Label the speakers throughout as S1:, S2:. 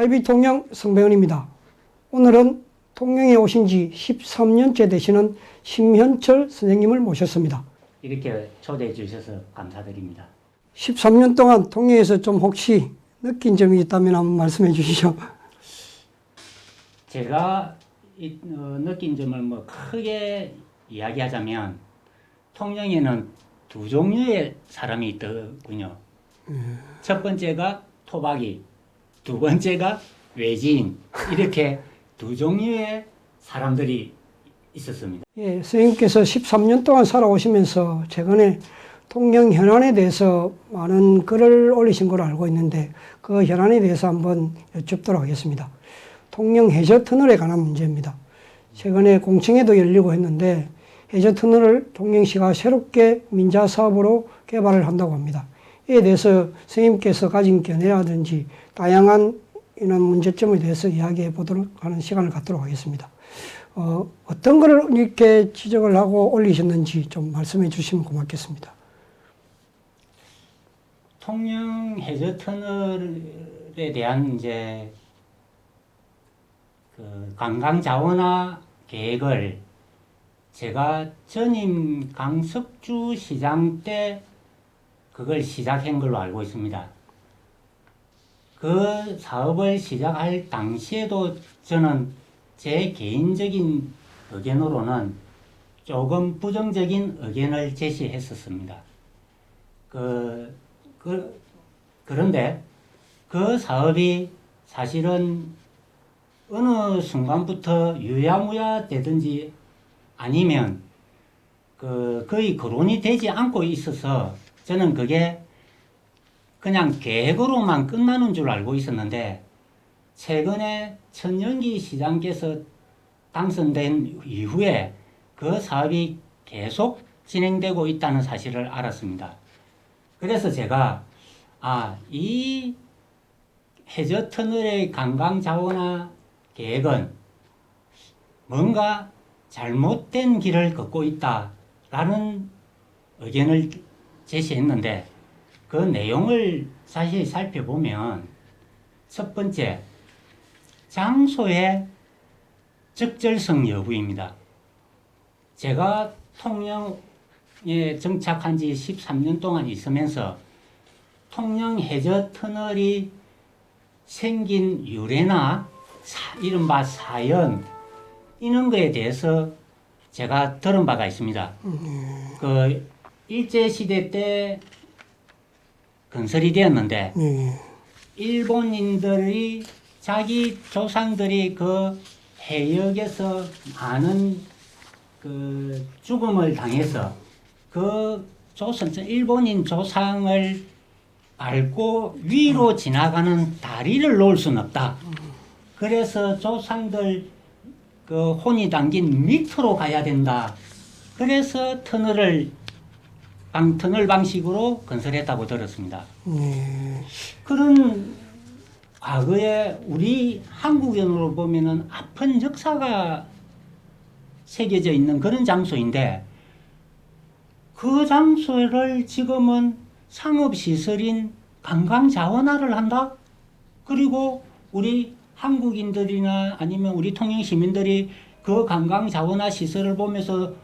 S1: IB 통영 성배원입니다. 오늘은 통영에 오신 지 13년째 되시는 심현철 선생님을 모셨습니다.
S2: 이렇게 초대해 주셔서 감사드립니다.
S1: 13년 동안 통영에서 좀 혹시 느낀 점이 있다면 한번 말씀해 주시죠.
S2: 제가 느낀 점을 크게 이야기하자면 통영에는 두 종류의 사람이 있더군요. 첫 번째가 토박이, 두 번째가 외지인, 이렇게 두 종류의 사람들이 있었습니다.
S1: 예, 선생님께서 13년 동안 살아오시면서 최근에 통영 현안에 대해서 많은 글을 올리신 걸로 알고 있는데 그 현안에 대해서 한번 여쭙도록 하겠습니다. 통영 해저터널에 관한 문제입니다. 최근에 공청회도 열리고 했는데 해저터널을 통영시가 새롭게 민자사업으로 개발을 한다고 합니다. 이에 대해서 선생님께서 가진 견해라든지 다양한 이런 문제점에 대해서 이야기해 보도록 하는 시간을 갖도록 하겠습니다. 어떤 것을 이렇게 지적을 하고 올리셨는지 좀 말씀해 주시면 고맙겠습니다.
S2: 통영 해저터널에 대한 이제 그 관광 자원화 계획을 제가 전임 강석주 시장 때 그걸 시작한 걸로 알고 있습니다. 그 사업을 시작할 당시에도 저는 제 개인적인 의견으로는 조금 부정적인 의견을 제시했었습니다. 그런데 그 사업이 사실은 어느 순간부터 유야무야 되든지 아니면 거의 거론이 되지 않고 있어서 저는 그게 그냥 계획으로만 끝나는 줄 알고 있었는데 최근에 천연기 시장께서 당선된 이후에 그 사업이 계속 진행되고 있다는 사실을 알았습니다. 그래서 제가 이 해저터널의 관광자원화 계획은 뭔가 잘못된 길을 걷고 있다라는 의견을 제시했는데 그 내용을 사실 살펴보면 첫 번째, 장소의 적절성 여부입니다. 제가 통영에 정착한 지 13년 동안 있으면서 통영 해저터널이 생긴 유래나 이른바 사연 이런 거에 대해서 제가 들은 바가 있습니다. 그 일제시대 때 건설이 되었는데 일본인들이 자기 조상들이 그 해역에서 많은 그 죽음을 당해서 그 일본인 조상을 밟고 위로 지나가는 다리를 놓을 수는 없다. 그래서 조상들 그 혼이 담긴 밑으로 가야 된다. 그래서 터널 방식으로 건설했다고 들었습니다. 그런 과거에 우리 한국인으로 보면은 아픈 역사가 새겨져 있는 그런 장소인데 그 장소를 지금은 상업시설인 관광자원화를 한다? 그리고 우리 한국인들이나 아니면 우리 통영 시민들이 그 관광자원화 시설을 보면서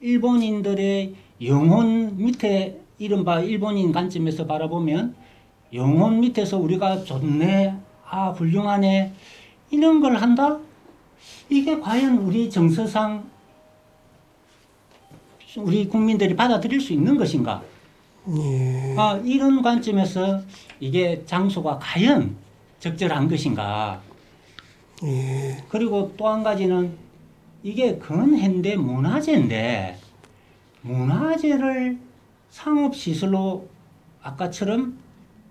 S2: 일본인들의 영혼 밑에 이른바 일본인 관점에서 바라보면 영혼 밑에서 우리가 좋네, 훌륭하네 이런 걸 한다? 이게 과연 우리 정서상 우리 국민들이 받아들일 수 있는 것인가? 이런 관점에서 이게 장소가 과연 적절한 것인가? 그리고 또 한 가지는 이게 근현대 문화재인데 문화재를 상업시설로 아까처럼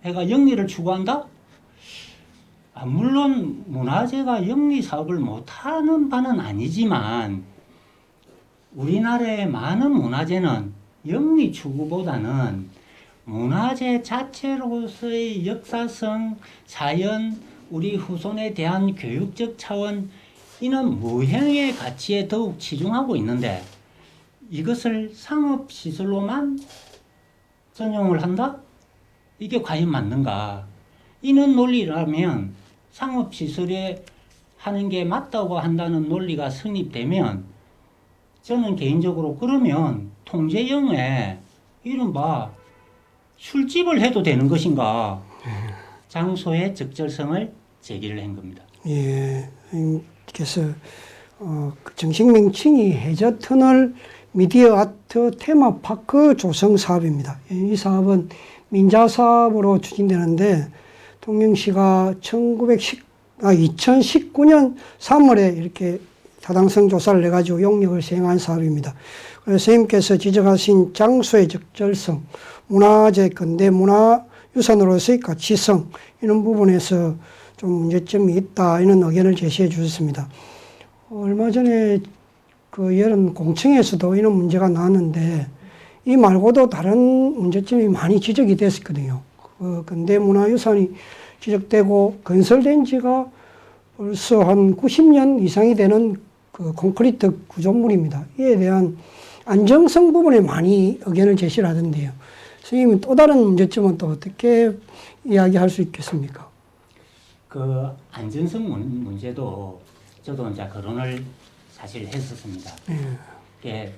S2: 해가 영리를 추구한다? 물론 문화재가 영리 사업을 못하는 바는 아니지만 우리나라의 많은 문화재는 영리 추구보다는 문화재 자체로서의 역사성, 사연, 우리 후손에 대한 교육적 차원 이는 무형의 가치에 더욱 치중하고 있는데 이것을 상업시설로만 전용을 한다? 이게 과연 맞는가? 이런 논리라면 상업시설에 하는 게 맞다고 한다는 논리가 성립되면 저는 개인적으로 그러면 통제영에 이른바 술집을 해도 되는 것인가 장소의 적절성을 제기를 한 겁니다.
S1: 예, 그래서 그 정식 명칭이 해저터널 미디어 아트 테마파크 조성 사업입니다. 이 사업은 민자사업으로 추진되는데 통영시가 2019년 3월에 이렇게 타당성 조사를 내가지고 용역을 시행한 사업입니다. 그래서 선생님께서 지적하신 장소의 적절성, 문화재 근대 문화유산으로서의 가치성 이런 부분에서 좀 문제점이 있다 이런 의견을 제시해 주셨습니다. 얼마 전에 그 이런 공청에서도 이런 문제가 나왔는데 이 말고도 다른 문제점이 많이 지적이 됐었거든요. 그 근대 문화유산이 지적되고 건설된 지가 벌써 한 90년 이상이 되는 그 콘크리트 구조물입니다. 이에 대한 안정성 부분에 많이 의견을 제시를 하던데요. 선생님은 또 다른 문제점은 또 어떻게 이야기할 수 있겠습니까?
S2: 그 안전성 문제도 저도 이제 거론을 사실 했었습니다. 예,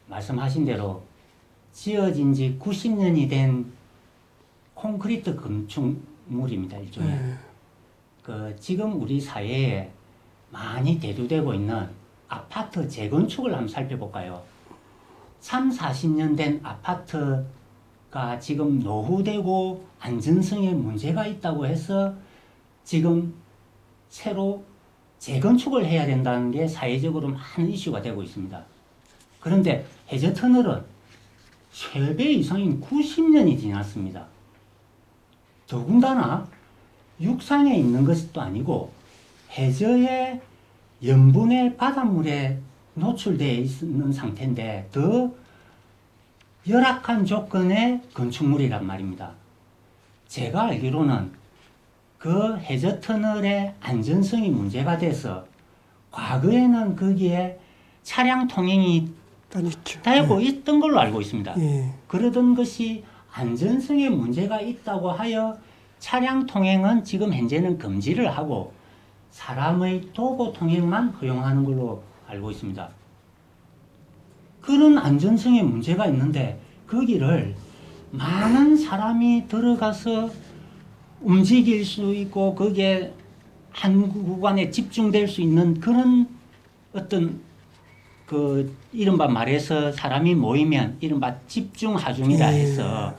S2: 말씀하신 대로 지어진 지 90년이 된 콘크리트 건축물입니다. 일종의. 그 지금 우리 사회에 많이 대두되고 있는 아파트 재건축을 한번 살펴볼까요? 3, 40년 된 아파트가 지금 노후되고 안전성에 문제가 있다고 해서 지금 새로 재건축을 해야 된다는 게 사회적으로 많은 이슈가 되고 있습니다. 그런데 해저터널은 3배 이상인 90년이 지났습니다. 더군다나 육상에 있는 것도 아니고 해저의 염분의 바닷물에 노출되어 있는 상태인데 더 열악한 조건의 건축물이란 말입니다. 제가 알기로는 그 해저터널의 안전성이 문제가 돼서 과거에는 거기에 차량 통행이 되고 있던 걸로 알고 있습니다. 그러던 것이 안전성에 문제가 있다고 하여 차량 통행은 지금 현재는 금지를 하고 사람의 도보 통행만 허용하는 걸로 알고 있습니다. 그런 안전성에 문제가 있는데 거기를 많은 사람이 들어가서 움직일 수 있고 거기에 한 구간에 집중될 수 있는 그런 어떤 그 이른바 말해서 사람이 모이면 이른바 집중 하중이라 해서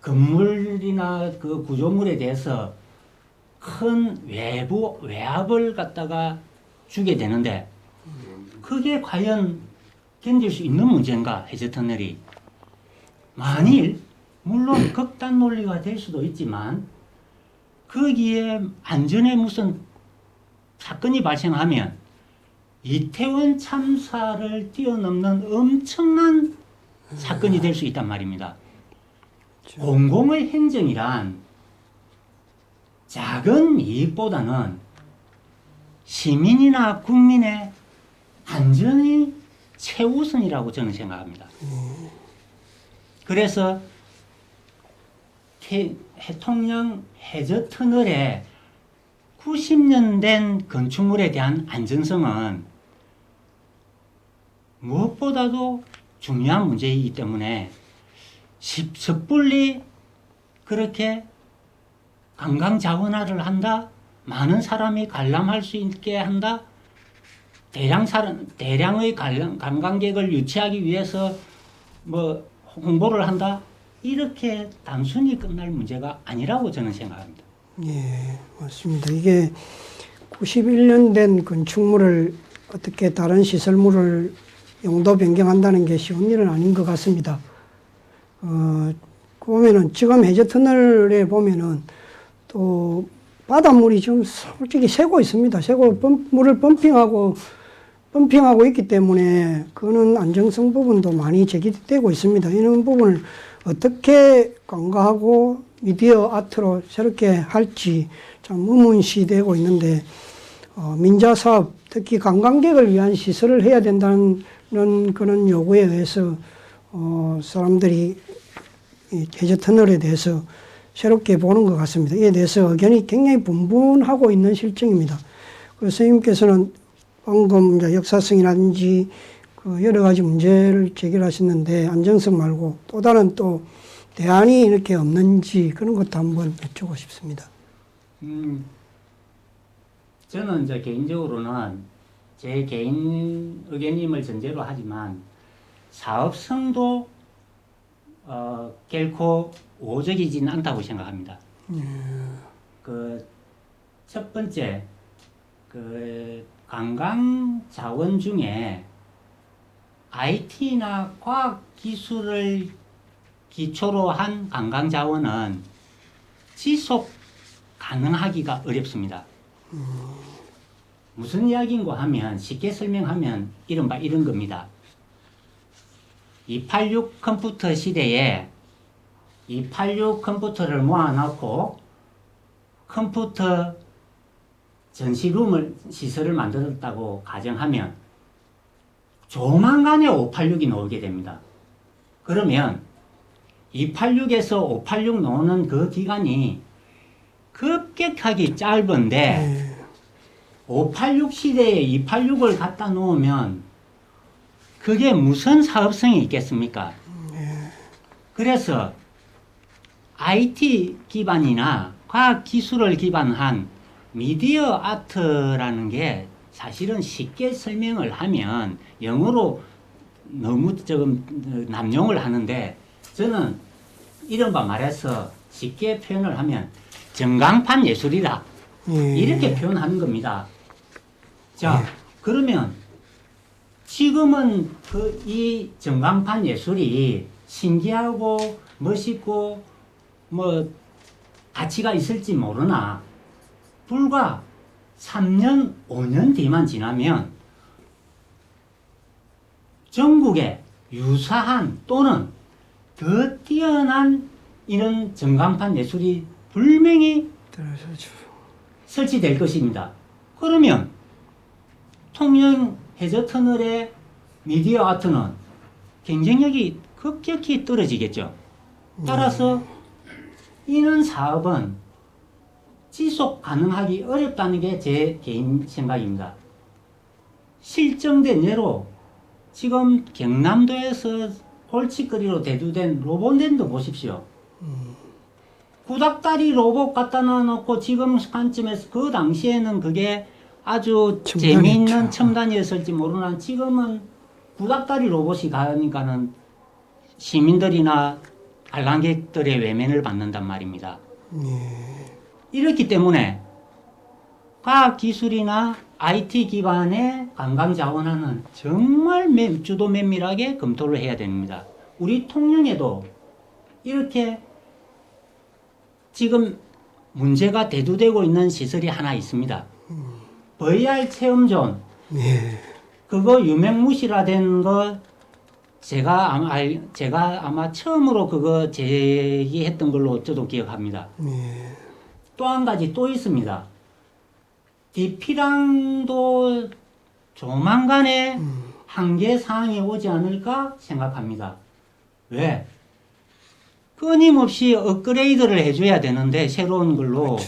S2: 건물이나 그 구조물에 대해서 큰 외압을 갖다가 주게 되는데 그게 과연 견딜 수 있는 문제인가 해저터널이 만일 물론 극단 논리가 될 수도 있지만 거기에 안전에 무슨 사건이 발생하면 이태원 참사를 뛰어넘는 엄청난 사건이 될 수 있단 말입니다. 공공의 행정이란 작은 이익보다는 시민이나 국민의 안전이 최우선이라고 저는 생각합니다. 그래서 통영 해저터널의 90년 된 건축물에 대한 안전성은 무엇보다도 중요한 문제이기 때문에 섣불리 그렇게 관광 자원화를 한다, 많은 사람이 관람할 수 있게 한다, 대량의 관광객을 유치하기 위해서 뭐 홍보를 한다, 이렇게 단순히 끝날 문제가 아니라고 저는 생각합니다.
S1: 예, 맞습니다. 이게 91년 된 건축물을 어떻게 다른 시설물을 용도 변경한다는 게 쉬운 일은 아닌 것 같습니다. 보면은 지금 해저터널에 보면은 또 바닷물이 지금 솔직히 새고 있습니다. 새고 물을 펌핑하고 있기 때문에 그는 안정성 부분도 많이 제기되고 있습니다. 이런 부분을 어떻게 간과하고 미디어 아트로 새롭게 할지 참 의문시되고 있는데 민자사업 특히 관광객을 위한 시설을 해야 된다는 그런 요구에 의해서 사람들이 이 해저터널에 대해서 새롭게 보는 것 같습니다. 이에 대해서 의견이 굉장히 분분하고 있는 실정입니다. 그 선생님께서는 방금 이제 역사성이라든지 그 여러 가지 문제를 제기하셨는데 안정성 말고 또 다른 또 대안이 이렇게 없는지 그런 것도 한번 여쭙고 싶습니다.
S2: 저는 이제 개인적으로는 제 개인 의견임을 전제로 하지만 사업성도 결코 우호적이지는 않다고 생각합니다. 그 첫 번째 그 관광 자원 중에 IT나 과학 기술을 기초로 한 관광 자원은 지속 가능하기가 어렵습니다. 무슨 이야기인고 하면 쉽게 설명하면 이른바 이런 겁니다. 286 컴퓨터 시대에 286 컴퓨터를 모아놓고 컴퓨터 전시룸을 시설을 만들었다고 가정하면 조만간에 586이 나오게 됩니다. 그러면 286에서 586 나오는 그 기간이 급격하게 짧은데 586 시대에 286을 갖다 놓으면 그게 무슨 사업성이 있겠습니까? 그래서 IT 기반이나 과학 기술을 기반한 미디어 아트라는 게 사실은 쉽게 설명을 하면 영어로 너무 조금 남용을 하는데 저는 이른바 말해서 쉽게 표현을 하면 전광판 예술이다. 이렇게 표현하는 겁니다. 자, 그러면 지금은 이 전광판 예술이 신기하고 멋있고 뭐 가치가 있을지 모르나 불과 3년, 5년 뒤만 지나면 전국에 유사한 또는 더 뛰어난 이런 전광판 예술이 분명히 설치될 것입니다. 그러면 통영 해저터널의 미디어 아트는 경쟁력이 급격히 떨어지겠죠. 따라서 이런 사업은 지속 가능하기 어렵다는 게 제 개인 생각입니다. 실정된 예로 지금 경남도에서 골칫거리로 대두된 로봇랜드 보십시오. 구닥다리 로봇 갖다 놔놓고 지금 관점에서 그 당시에는 그게 아주 재미있는 첨단이었을지 모르나 지금은 구닥다리 로봇이 가니까는 시민들이나 관람객들의 외면을 받는단 말입니다. 이렇기 때문에 과학기술이나 IT 기반의 관광자원화는 정말 주도 면밀하게 검토를 해야 됩니다. 우리 통영에도 이렇게 지금 문제가 대두되고 있는 시설이 하나 있습니다. VR 체험존. 그거 유명무실화된 거 제가 아마 처음으로 그거 제기했던 걸로 저도 기억합니다. 또 한 가지 또 있습니다. 디피랑도 조만간에 한계 사항이 오지 않을까 생각합니다. 왜? 끊임없이 업그레이드를 해줘야 되는데 새로운 걸로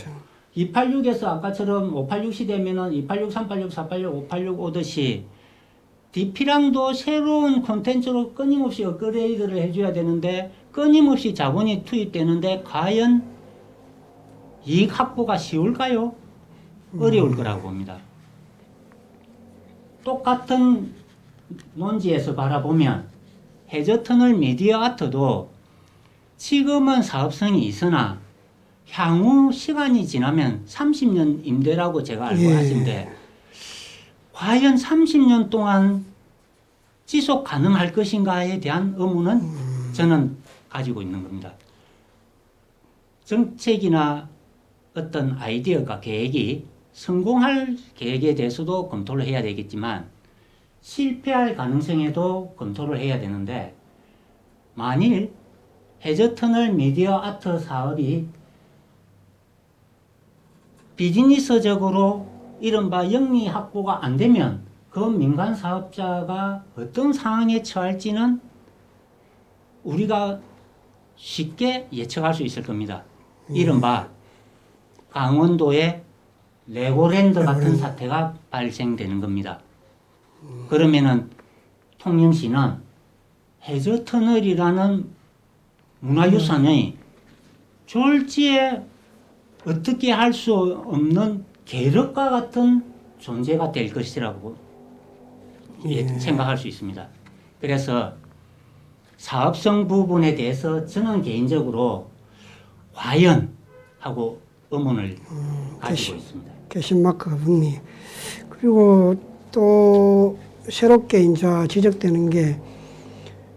S2: 286에서 아까처럼 586 시대면은 286, 386, 486, 586 오듯이 디피랑도 새로운 콘텐츠로 끊임없이 업그레이드를 해줘야 되는데 끊임없이 자본이 투입되는데 과연 이익 확보가 쉬울까요? 어려울 거라고 봅니다. 똑같은 논지에서 바라보면 해저터널 미디어 아트도 지금은 사업성이 있으나 향후 시간이 지나면 30년 임대라고 제가 알고 하신데 과연 30년 동안 지속 가능할 것인가에 대한 의문은 저는 가지고 있는 겁니다. 정책이나 어떤 아이디어가 계획이 성공할 계획에 대해서도 검토를 해야 되겠지만 실패할 가능성에도 검토를 해야 되는데 만일 해저터널 미디어 아트 사업이 비즈니스적으로 이른바 영리 확보가 안 되면 그 민간 사업자가 어떤 상황에 처할지는 우리가 쉽게 예측할 수 있을 겁니다. 이른바 강원도의 레고랜드 같은
S1: 레고랜드.
S2: 사태가 발생되는 겁니다. 그러면은 통영시는 해저터널이라는 문화유산의 졸지에 어떻게 할 수 없는 계력과 같은 존재가 될 것이라고 생각할 수 있습니다. 그래서 사업성 부분에 대해서 저는 개인적으로 과연 하고 의문을 가지고 있습니다.
S1: 캐신마크가 붙니. 그리고 또 새롭게 이제 지적되는 게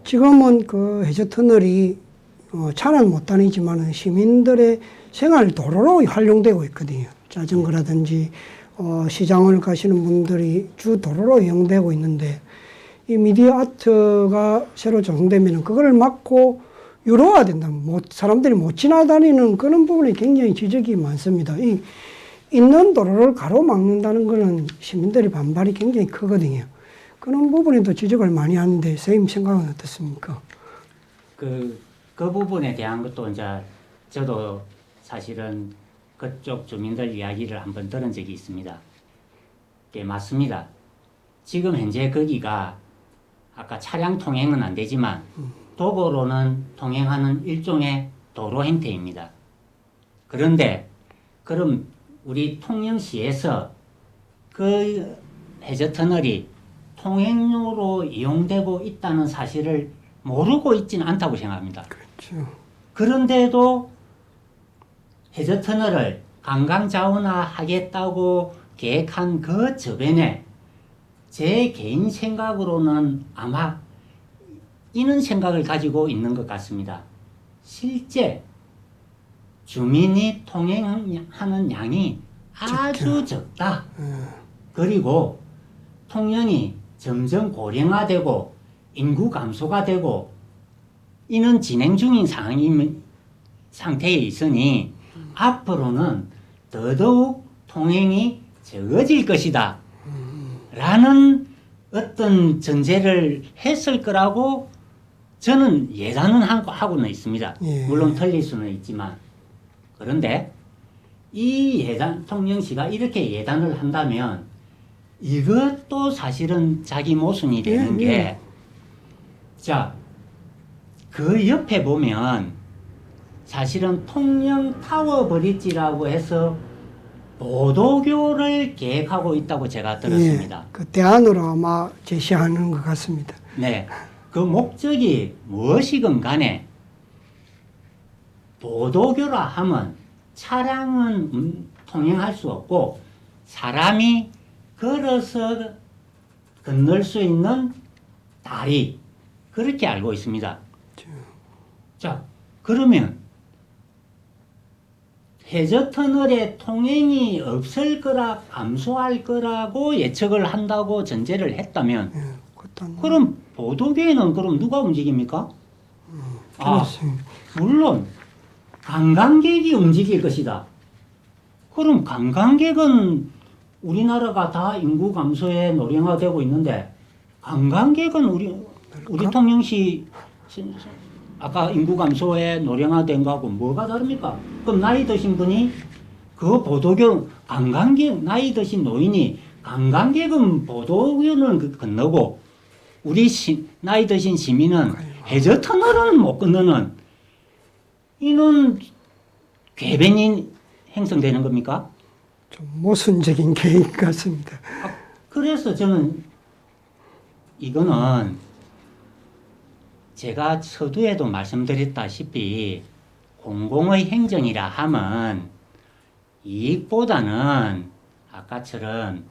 S1: 지금은 그 해저터널이 차는 못 다니지만 시민들의 생활 도로로 활용되고 있거든요. 자전거라든지 시장을 가시는 분들이 주 도로로 이용되고 있는데 이 미디어 아트가 새로 조성되면 그걸 막고 유로화 된다면 사람들이 못 지나다니는 그런 부분이 굉장히 지적이 많습니다. 이 있는 도로를 가로막는다는 것은 시민들의 반발이 굉장히 크거든요. 그런 부분에도 지적을 많이 하는데 선생님 생각은 어떻습니까?
S2: 그 부분에 대한 것도 이제 저도 사실은 그쪽 주민들 이야기를 한번 들은 적이 있습니다. 예, 맞습니다. 지금 현재 거기가 아까 차량 통행은 안 되지만 도보로는 통행하는 일종의 도로 형태입니다. 그런데 그럼 우리 통영시에서 그 해저터널이 통행로로 이용되고 있다는 사실을 모르고 있지는 않다고 생각합니다.
S1: 그렇죠.
S2: 그런데도 해저터널을 관광자원화하겠다고 계획한 그 저변에 제 개인 생각으로는 아마 이런 생각을 가지고 있는 것 같습니다. 실제 주민이 통행하는 양이 아주 적다. 그리고 통영이 점점 고령화되고 인구 감소가 되고 이는 진행 중인 상태에 있으니 앞으로는 더더욱 통행이 적어질 것이다. 라는 어떤 전제를 했을 거라고 저는 예단은 하고는 있습니다.
S1: 예.
S2: 물론 틀릴 수는 있지만. 그런데 이 예단, 통영시가 이렇게 예단을 한다면 이것도 사실은 자기 모순이 되는 게, 자, 그 옆에 보면 사실은 통영 타워 브릿지라고 해서 보도교를 계획하고 있다고 제가 들었습니다.
S1: 예, 그 대안으로 아마 제시하는 것 같습니다.
S2: 네. 그 목적이 무엇이건 간에 보도교라 하면 차량은 통행할 수 없고 사람이 걸어서 건널 수 있는 다리, 그렇게 알고 있습니다. 자, 그러면 해저터널에 통행이 없을 거라, 감소할 거라고 예측을 한다고 전제를 했다면, 그럼 보도계는 그럼 누가 움직입니까?
S1: 그렇습니다.
S2: 물론 관광객이 움직일 것이다. 그럼 관광객은 우리나라가 다 인구 감소에 노령화되고 있는데 관광객은 우리 통영시 아까 인구 감소에 노령화된 거하고 뭐가 다릅니까? 그럼 나이 드신 분이 그 보도교 관광객 나이 드신 노인이 관광객은 보도교는 건너고 우리 나이 드신 시민은 해저터널은 못 건너는 이는 궤변이 형성되는 겁니까?
S1: 좀 모순적인 계획 같습니다.
S2: 그래서 저는 이거는 제가 서두에도 말씀드렸다시피 공공의 행정이라 하면 이익보다는 아까처럼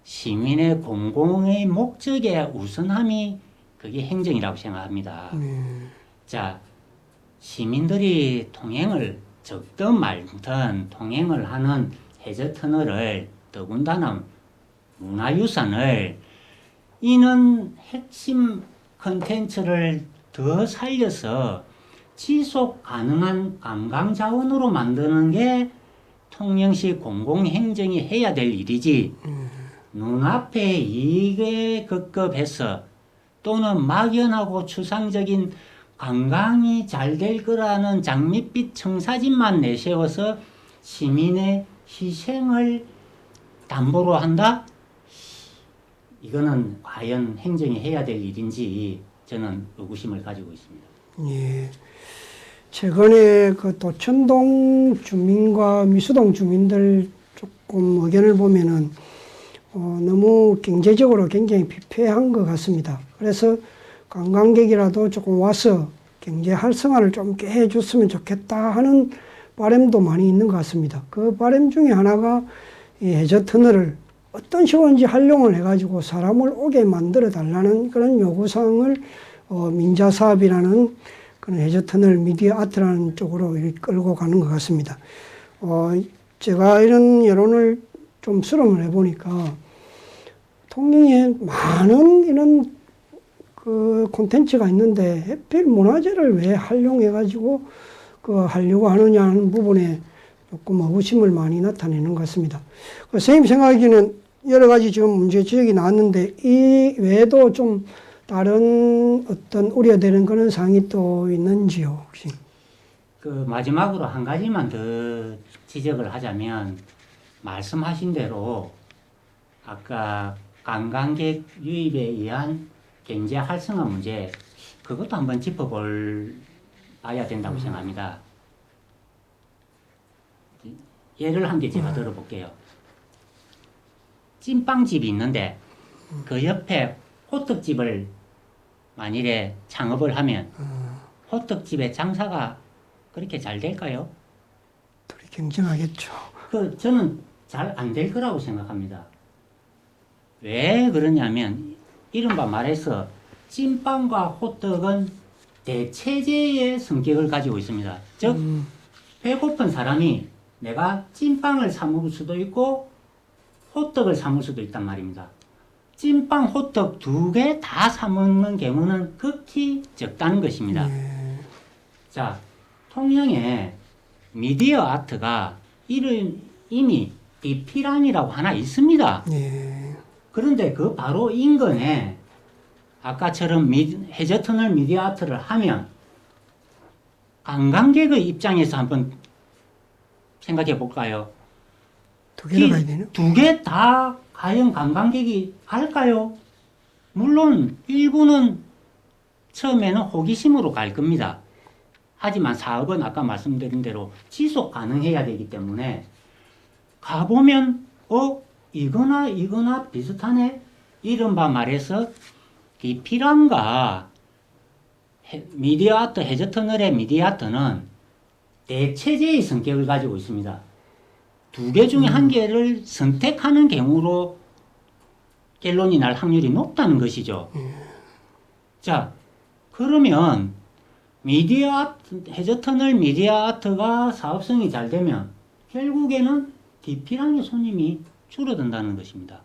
S2: 시민의 공공의 목적에 우선함이 그게 행정이라고 생각합니다. 자, 시민들이 통행을 적든 말든 통행을 하는 해저터널을 더군다나 문화유산을 이는 핵심 컨텐츠를 더 살려서 지속 가능한 관광자원으로 만드는 게 통영시 공공행정이 해야 될 일이지 눈앞에 이익에 급급해서 또는 막연하고 추상적인 관광이 잘 될 거라는 장밋빛 청사진만 내세워서 시민의 희생을 담보로 한다? 이거는 과연 행정이 해야 될 일인지 저는 의구심을 가지고 있습니다.
S1: 예. 최근에 그 도천동 주민과 미수동 주민들 조금 의견을 보면은 너무 경제적으로 굉장히 피폐한 것 같습니다. 그래서 관광객이라도 조금 와서 경제 활성화를 좀 꽤 해줬으면 좋겠다 하는 바람도 많이 있는 것 같습니다. 그 바람 중에 하나가 이 해저터널을 어떤 식으로인지 활용을 해가지고 사람을 오게 만들어 달라는 그런 요구사항을 민자사업이라는 그런 해저터널 미디어 아트라는 쪽으로 끌고 가는 것 같습니다. 제가 이런 여론을 좀 수렴을 해보니까 통영에 많은 이런 그 콘텐츠가 있는데 하필 문화재를 왜 활용해가지고 하려고 하느냐는 부분에 조금 의구심을 많이 나타내는 것 같습니다. 선생님 생각에는 여러 가지 지금 문제 지적이 나왔는데 이 외에도 좀 다른 어떤 우려되는 그런 사항이 또 있는지요, 혹시?
S2: 그 마지막으로 한 가지만 더 지적을 하자면 말씀하신 대로 아까 관광객 유입에 의한 경제 활성화 문제 그것도 한번 짚어봐야 된다고 생각합니다. 예를 한 개 제가 들어볼게요. 찐빵집이 있는데 그 옆에 호떡집을 만일에 창업을 하면 호떡집의 장사가 그렇게 잘 될까요?
S1: 둘이 경쟁하겠죠.
S2: 저는 잘 안 될 거라고 생각합니다. 왜 그러냐면 이른바 말해서 찐빵과 호떡은 대체제의 성격을 가지고 있습니다. 즉 배고픈 사람이 내가 찐빵을 사 먹을 수도 있고 호떡을 사 먹을 수도 있단 말입니다. 찐빵, 호떡 두 개 다 사 먹는 경우는 극히 적다는 것입니다. 자, 통영에 미디어 아트가 이미 디피랑이라고 하나 있습니다. 그런데 그 바로 인근에 아까처럼 해저터널 미디어 아트를 하면 관광객의 입장에서 한번 생각해 볼까요?
S1: 두 개를 가야 되나?
S2: 두 개 다 과연 관광객이 갈까요? 물론 일부는 처음에는 호기심으로 갈 겁니다. 하지만 사업은 아까 말씀드린 대로 지속 가능해야 되기 때문에 가보면 이거나 비슷하네? 이른바 말해서 디피랑과 미디어 아트, 해저터널의 미디어 아트는 대체제의 성격을 가지고 있습니다. 두 개 중에 한 개를 선택하는 경우로 결론이 날 확률이 높다는 것이죠. 자, 그러면 미디어 아트, 해저터널 미디어 아트가 사업성이 잘 되면 결국에는 디피랑의 손님이 줄어든다는 것입니다.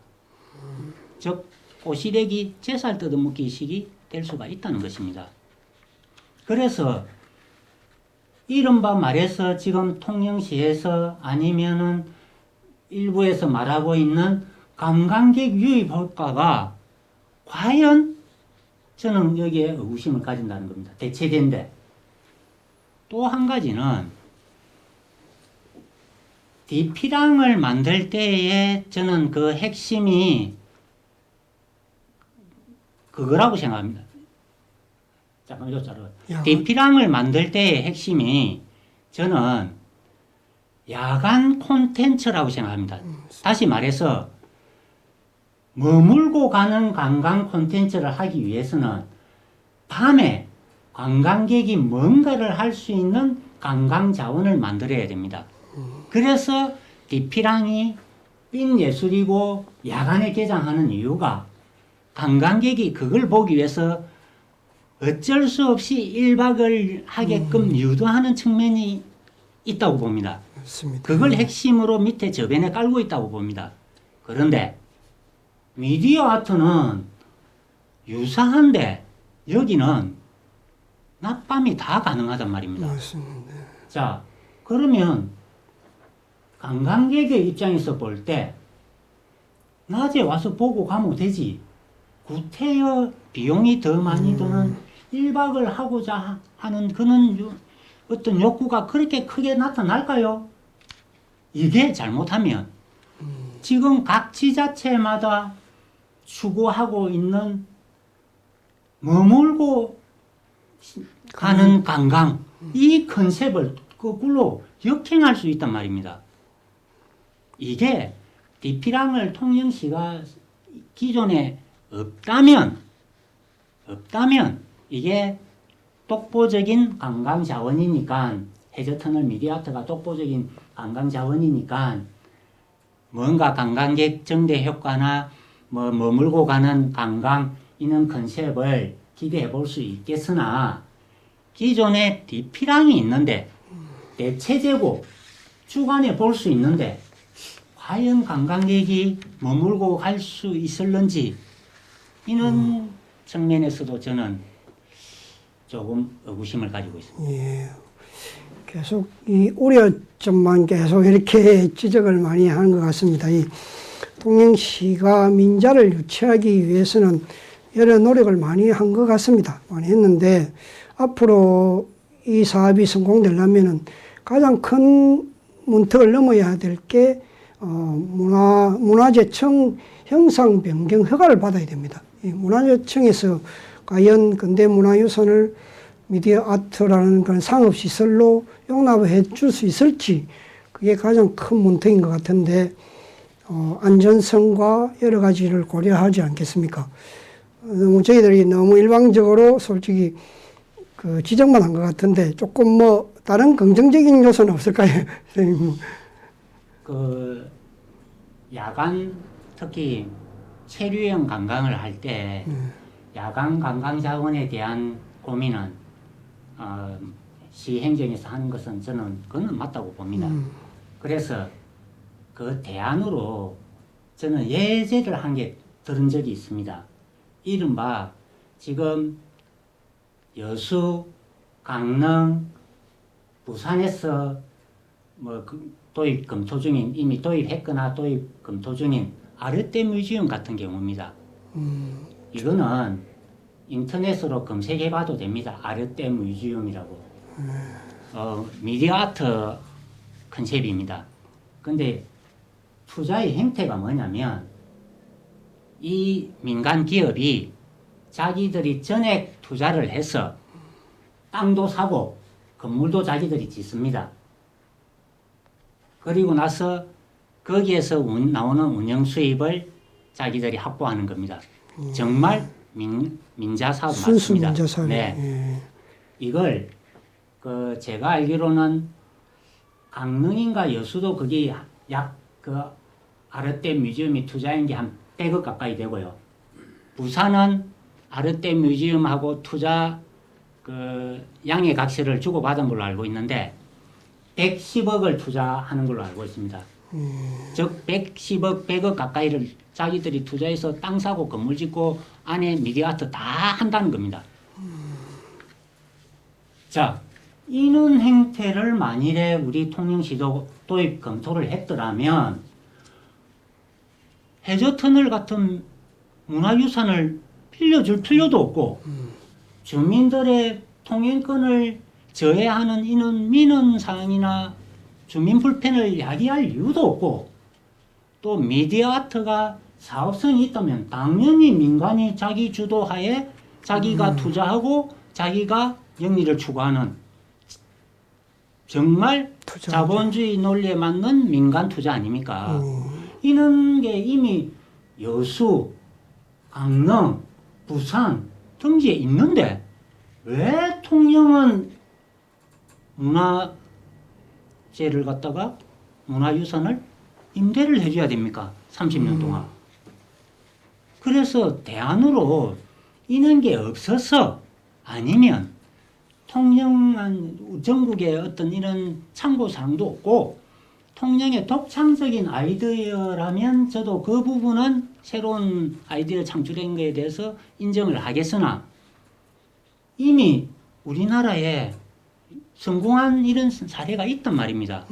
S2: 즉, 꼬시래기 제살 뜯어먹기식이 될 수가 있다는 것입니다. 그래서 이른바 말해서 지금 통영시에서 아니면은 일부에서 말하고 있는 관광객 유입 효과가 과연 저는 여기에 의구심을 가진다는 겁니다. 대체된데. 또 한 가지는 디피랑을 만들 때에 저는 그 핵심이 그거라고 생각합니다. 잠깐만요. 디피랑을 만들 때의 핵심이 저는 야간 콘텐츠라고 생각합니다. 다시 말해서 머물고 가는 관광 콘텐츠를 하기 위해서는 밤에 관광객이 뭔가를 할 수 있는 관광 자원을 만들어야 됩니다. 그래서 디피랑이 빈 예술이고 야간에 개장하는 이유가 관광객이 그걸 보기 위해서 어쩔 수 없이 1박을 하게끔 유도하는 측면이 있다고 봅니다.
S1: 맞습니다.
S2: 그걸 핵심으로 밑에 저변에 깔고 있다고 봅니다. 그런데 미디어 아트는 유사한데 여기는 낮밤이 다 가능하단 말입니다.
S1: 맞습니다.
S2: 자, 그러면 관광객의 입장에서 볼 때 낮에 와서 보고 가면 되지. 구태여 비용이 더 많이 드는 1박을 하고자 하는 그런 어떤 욕구가 그렇게 크게 나타날까요? 이게 잘못하면 지금 각 지자체마다 추구하고 있는 머물고 가는 관광 이 컨셉을 거꾸로 역행할 수 있단 말입니다. 이게 디피랑을 통영시가 기존에 없다면 이게 독보적인 관광 자원이니까 해저터널 미디아트가 독보적인 관광 자원이니까 뭔가 관광객 증대 효과나 뭐 머물고 가는 관광 이런 컨셉을 기대해 볼 수 있겠으나 기존에 디피랑이 있는데 대체제고 주관해 볼 수 있는데 과연 관광객이 머물고 갈 수 있을런지 이런 측면에서도 저는 조금 의구심을 가지고 있습니다.
S1: 예. 계속 이 우려점만 계속 이렇게 지적을 많이 하는 것 같습니다. 이 통영시가 민자를 유치하기 위해서는 여러 노력을 많이 한 것 같습니다. 많이 했는데 앞으로 이 사업이 성공되려면은 가장 큰 문턱을 넘어야 될 게 문화재청 형상 변경 허가를 받아야 됩니다. 이 문화재청에서 과연 근대 문화유산을 미디어 아트라는 그런 상업시설로 용납해 줄 수 있을지 그게 가장 큰 문턱인 것 같은데 안전성과 여러 가지를 고려하지 않겠습니까? 너무 저희들이 너무 일방적으로 솔직히 그 지적만 한 것 같은데 조금 뭐 다른 긍정적인 요소는 없을까요, 선생님?
S2: 그 야간 특히 체류형 관광을 할 때 야간 관광 자원에 대한 고민은 시 행정에서 하는 것은 저는 그건 맞다고 봅니다. 그래서 그 대안으로 저는 예제를 한 게 들은 적이 있습니다. 이른바 지금 여수, 강릉, 부산에서 뭐 도입 검토 중인 이미 도입했거나 도입 검토 중인 아르떼 뮤지엄 같은 경우입니다. 이거는 인터넷으로 검색해봐도 됩니다. 아르떼 뮤지엄이라고. 미디어 아트 컨셉입니다. 근데 투자의 행태가 뭐냐면 이 민간 기업이 자기들이 전액 투자를 해서 땅도 사고 건물도 자기들이 짓습니다. 그리고 나서 거기에서 나오는 운영 수입을 자기들이 확보하는 겁니다. 정말 민자 사업
S1: 순수
S2: 맞습니다.
S1: 민자 사업.
S2: 네.
S1: 예.
S2: 이걸 제가 알기로는 강릉인가 여수도 그게 약 아르떼 뮤지엄이 투자한 게 한 100억 가까이 되고요. 부산은 아르떼 뮤지엄하고 투자 양해 각서를 주고받은 걸로 알고 있는데 110억을 투자하는 걸로 알고 있습니다. 즉 110억, 100억 가까이를 자기들이 투자해서 땅 사고 건물 짓고 안에 미디어 아트 다 한다는 겁니다. 자, 이런 행태를 만일에 우리 통영시도 도입 검토를 했더라면 해저터널 같은 문화유산을 빌려줄 필요도 없고 주민들의 통행권을 저해하는 이런 민원 사항이나 주민 불편을 야기할 이유도 없고 또 미디어 아트가 사업성이 있다면 당연히 민간이 자기 주도하에 자기가 투자하고 자기가 영리를 추구하는 정말
S1: 투자.
S2: 자본주의 논리에 맞는 민간 투자 아닙니까? 이런 게 이미 여수, 강릉, 부산 등지에 있는데 왜 통영은 문화재를 갖다가 문화유산을 임대를 해줘야 됩니까? 30년 동안. 그래서 대안으로 이런 게 없어서 아니면 통영한 전국에 어떤 이런 참고사항도 없고 통영의 독창적인 아이디어라면 저도 그 부분은 새로운 아이디어 창출한 것에 대해서 인정을 하겠으나 이미 우리나라에 성공한 이런 사례가 있단 말입니다.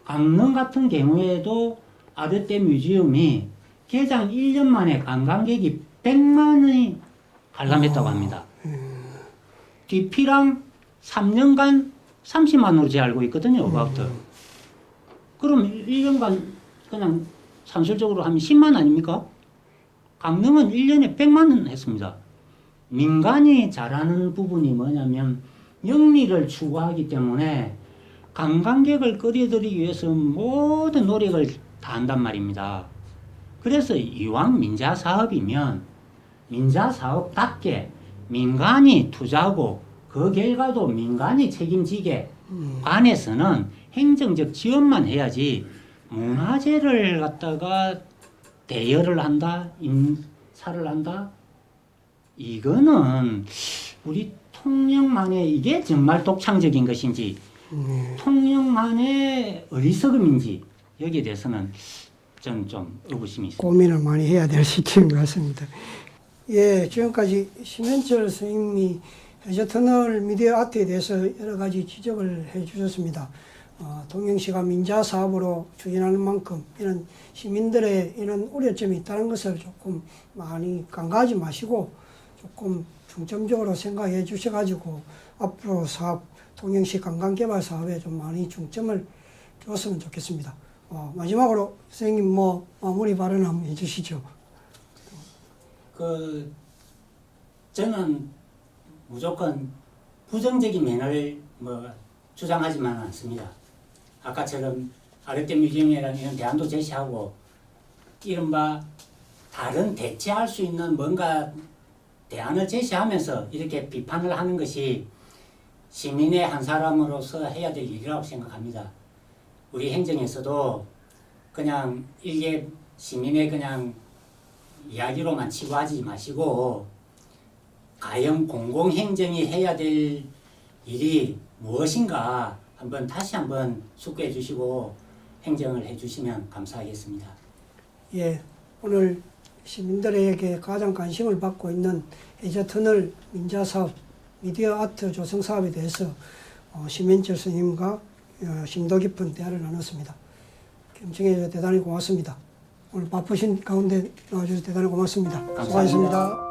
S2: 강릉 같은 경우에도 아르떼 뮤지엄이 개장 1년 만에 관광객이 100만이 관람했다고 합니다. DP랑 3년간 30만 원으로 제가 알고 있거든요. 오바우트. 그럼 1년간 그냥 산술적으로 하면 10만 아닙니까? 강릉은 1년에 100만 원 했습니다. 민간이 잘하는 부분이 뭐냐면 영리를 추구하기 때문에 관광객을 끌어들이기 위해서 모든 노력을 다 한단 말입니다. 그래서 이왕 민자 사업이면 민자 사업답게 민간이 투자하고 그 결과도 민간이 책임지게 관에서는 행정적 지원만 해야지 문화재를 갖다가 대여를 한다, 임사를 한다. 이거는 우리 통영만의 이게 정말 독창적인 것인지 통영만의 어리석음인지 여기에 대해서는 저는 좀 의구심이 있습니다.
S1: 고민을 많이 해야 될 시점인 것 같습니다. 예, 지금까지 심현철 선생님이 해저터널 미디어 아트에 대해서 여러 가지 지적을 해 주셨습니다. 통영시가 민자 사업으로 추진하는 만큼 이런 시민들의 이런 우려점이 있다는 것을 조금 많이 간과하지 마시고 조금 중점적으로 생각해 주셔가지고 앞으로 사업, 통영시 관광개발 사업에 좀 많이 중점을 줬으면 좋겠습니다. 마지막으로 선생님 뭐 마무리 발언 한번 해주시죠.
S2: 저는 무조건 부정적인 면을 주장하지만 않습니다. 아까처럼 아르테 뮤지엄이라는 이런 대안도 제시하고 이른바 다른 대체할 수 있는 뭔가 대안을 제시하면서 이렇게 비판을 하는 것이 시민의 한 사람으로서 해야 될 일이라고 생각합니다. 우리 행정에서도 그냥 이게 시민의 그냥 이야기로만 치부하지 마시고 과연 공공행정이 해야 될 일이 무엇인가 다시 한번 숙고해 주시고 행정을 해 주시면 감사하겠습니다.
S1: 예, 오늘 시민들에게 가장 관심을 받고 있는 해저터널 민자사업, 미디어 아트 조성 사업에 대해서 심현철 선생님과 심도 깊은 대화를 나눴습니다. 경청해 주셔서 대단히 고맙습니다. 오늘 바쁘신 가운데 나와주셔서 대단히 고맙습니다.
S2: 감사합니다.
S1: 수고하셨습니다.